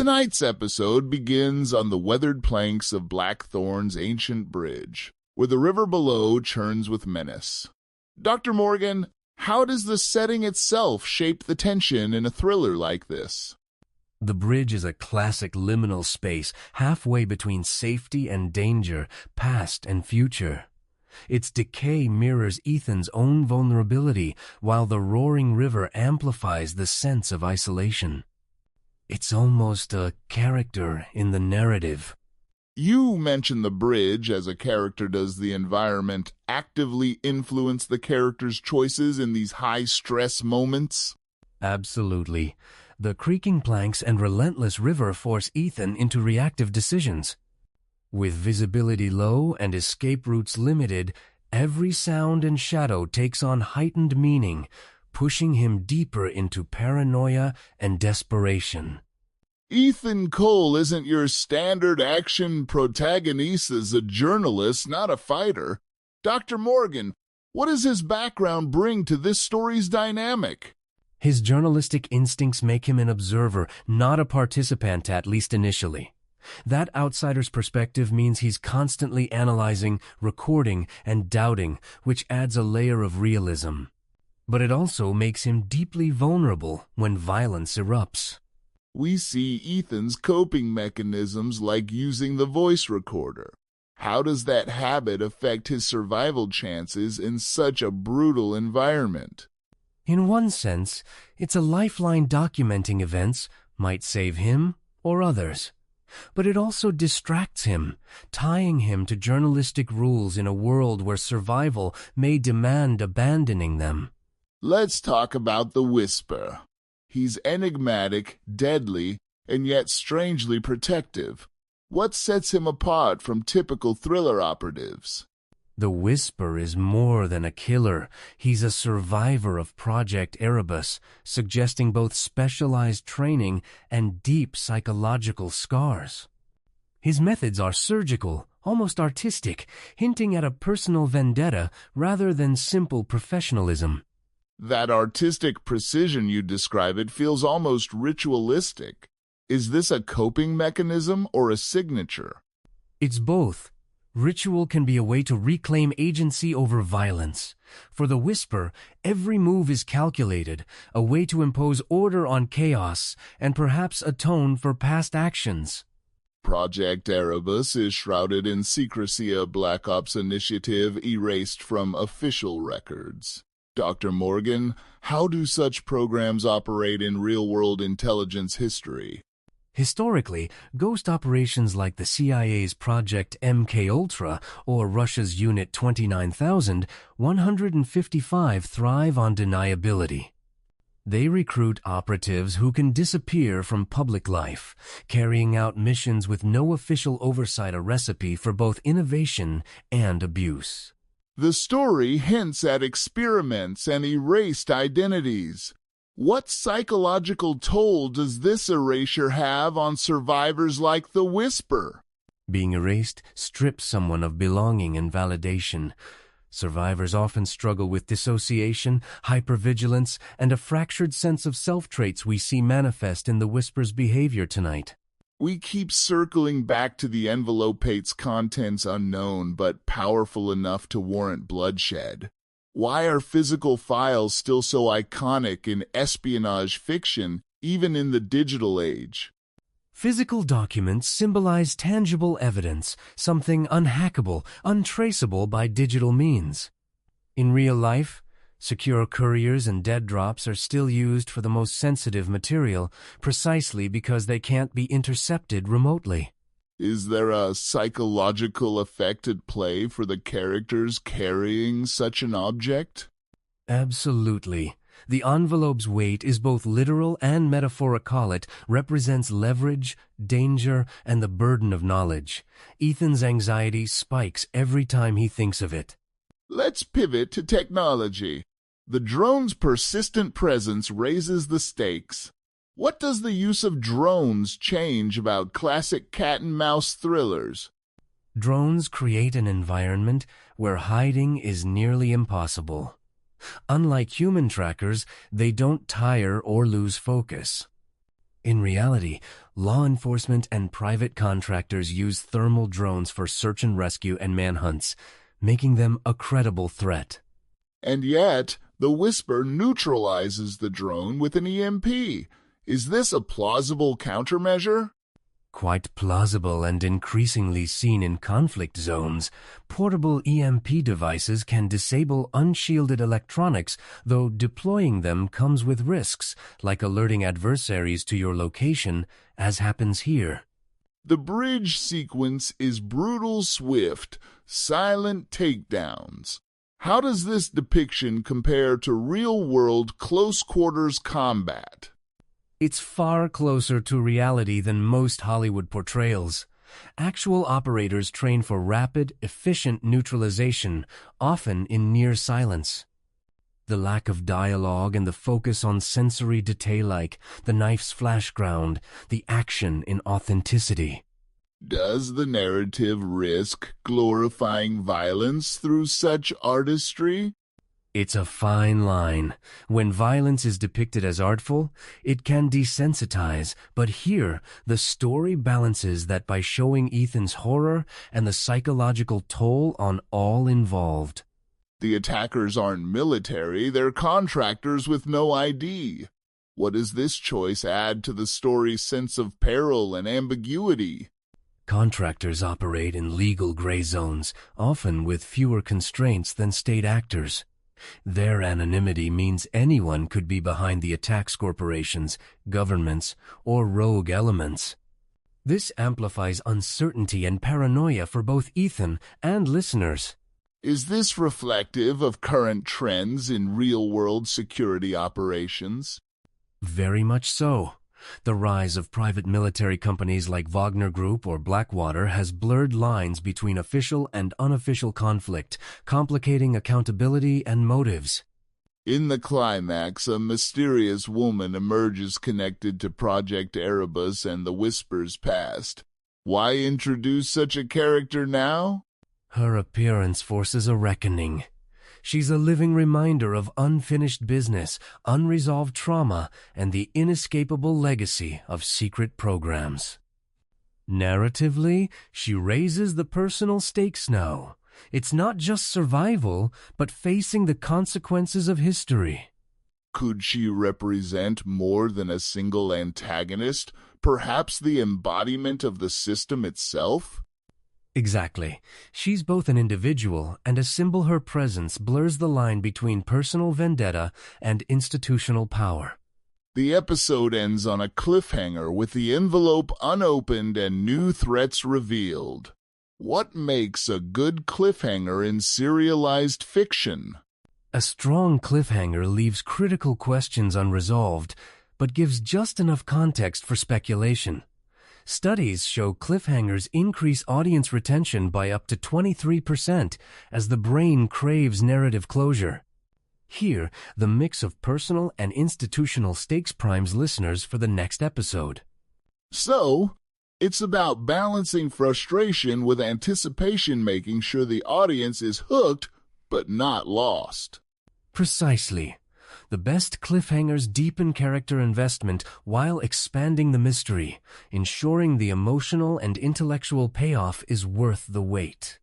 Tonight's episode begins on the weathered planks of Blackthorn's ancient bridge, where the river below churns with menace. Dr. Morgan, how does the setting itself shape the tension in a thriller like this? The bridge is a classic liminal space, halfway between safety and danger, past and future. Its decay mirrors Ethan's own vulnerability, while the roaring river amplifies the sense of isolation. It's almost a character in the narrative. You mention the bridge as a character. Does the environment actively influence the character's choices in these high-stress moments? Absolutely. The creaking planks and relentless river force Ethan into reactive decisions. With visibility low and escape routes limited, every sound and shadow takes on heightened meaning, pushing him deeper into paranoia and desperation. Ethan Cole isn't your standard action protagonist as a journalist, not a fighter. Dr. Morgan, what does his background bring to this story's dynamic? His journalistic instincts make him an observer, not a participant, at least initially. That outsider's perspective means he's constantly analyzing, recording, and doubting, which adds a layer of realism. But it also makes him deeply vulnerable when violence erupts. We see Ethan's coping mechanisms like using the voice recorder. How does that habit affect his survival chances in such a brutal environment? In one sense, it's a lifeline documenting events, might save him or others. But it also distracts him, tying him to journalistic rules in a world where survival may demand abandoning them. Let's talk about the Whisper. He's enigmatic, deadly, and yet strangely protective. What sets him apart from typical thriller operatives? The Whisper is more than a killer. He's a survivor of Project Erebus, suggesting both specialized training and deep psychological scars. His methods are surgical, almost artistic, hinting at a personal vendetta rather than simple professionalism. That artistic precision you describe, it feels almost ritualistic. Is this a coping mechanism or a signature? It's both. Ritual can be a way to reclaim agency over violence. For the Whisper, every move is calculated, a way to impose order on chaos, and perhaps atone for past actions. Project Erebus is shrouded in secrecy, a Black Ops initiative erased from official records. Dr. Morgan, how do such programs operate in real-world intelligence history? Historically, ghost operations like the CIA's Project MKUltra or Russia's Unit 29,155 thrive on deniability. They recruit operatives who can disappear from public life, carrying out missions with no official oversight, a recipe for both innovation and abuse. The story hints at experiments and erased identities. What psychological toll does this erasure have on survivors like the Whisper? Being erased strips someone of belonging and validation. Survivors often struggle with dissociation, hypervigilance, and a fractured sense of self, traits we see manifest in the Whisper's behavior tonight. We keep circling back to the envelope's contents unknown but powerful enough to warrant bloodshed. Why are physical files still so iconic in espionage fiction, even in the digital age? Physical documents symbolize tangible evidence, something unhackable, untraceable by digital means. In real life, secure couriers and dead drops are still used for the most sensitive material, precisely because they can't be intercepted remotely. Is there a psychological effect at play for the characters carrying such an object? Absolutely. The envelope's weight is both literal and metaphorical. It represents leverage, danger, and the burden of knowledge. Ethan's anxiety spikes every time he thinks of it. Let's pivot to technology. The drone's persistent presence raises the stakes. What does the use of drones change about classic cat-and-mouse thrillers? Drones create an environment where hiding is nearly impossible. Unlike human trackers, they don't tire or lose focus. In reality, law enforcement and private contractors use thermal drones for search and rescue and manhunts, making them a credible threat. And yet, the Whisper neutralizes the drone with an EMP. Is this a plausible countermeasure? Quite plausible and increasingly seen in conflict zones, portable EMP devices can disable unshielded electronics, though deploying them comes with risks, like alerting adversaries to your location, as happens here. The bridge sequence is brutal, swift, silent takedowns. How does this depiction compare to real-world close-quarters combat? It's far closer to reality than most Hollywood portrayals. Actual operators train for rapid, efficient neutralization, often in near silence. The lack of dialogue and the focus on sensory detail like the knife's flash ground, the action in authenticity. Does the narrative risk glorifying violence through such artistry? It's a fine line. When violence is depicted as artful, it can desensitize, but here, the story balances that by showing Ethan's horror and the psychological toll on all involved. The attackers aren't military, they're contractors with no ID. What does this choice add to the story's sense of peril and ambiguity? Contractors operate in legal gray zones, often with fewer constraints than state actors. Their anonymity means anyone could be behind the attacks corporations, governments, or rogue elements. This amplifies uncertainty and paranoia for both Ethan and listeners. Is this reflective of current trends in real-world security operations? Very much so. The rise of private military companies like Wagner Group or Blackwater has blurred lines between official and unofficial conflict, complicating accountability and motives. In the climax, a mysterious woman emerges connected to Project Erebus and the Whisper's past. Why introduce such a character now? Her appearance forces a reckoning. She's a living reminder of unfinished business, unresolved trauma, and the inescapable legacy of secret programs. Narratively, she raises the personal stakes now. It's not just survival, but facing the consequences of history. Could she represent more than a single antagonist, perhaps the embodiment of the system itself? Exactly. She's both an individual and a symbol. Her presence blurs the line between personal vendetta and institutional power. The episode ends on a cliffhanger with the envelope unopened and new threats revealed. What makes a good cliffhanger in serialized fiction? A strong cliffhanger leaves critical questions unresolved, but gives just enough context for speculation. Studies show cliffhangers increase audience retention by up to 23% as the brain craves narrative closure. Here, the mix of personal and institutional stakes primes listeners for the next episode. So, it's about balancing frustration with anticipation, making sure the audience is hooked but not lost. Precisely. The best cliffhangers deepen character investment while expanding the mystery, ensuring the emotional and intellectual payoff is worth the wait.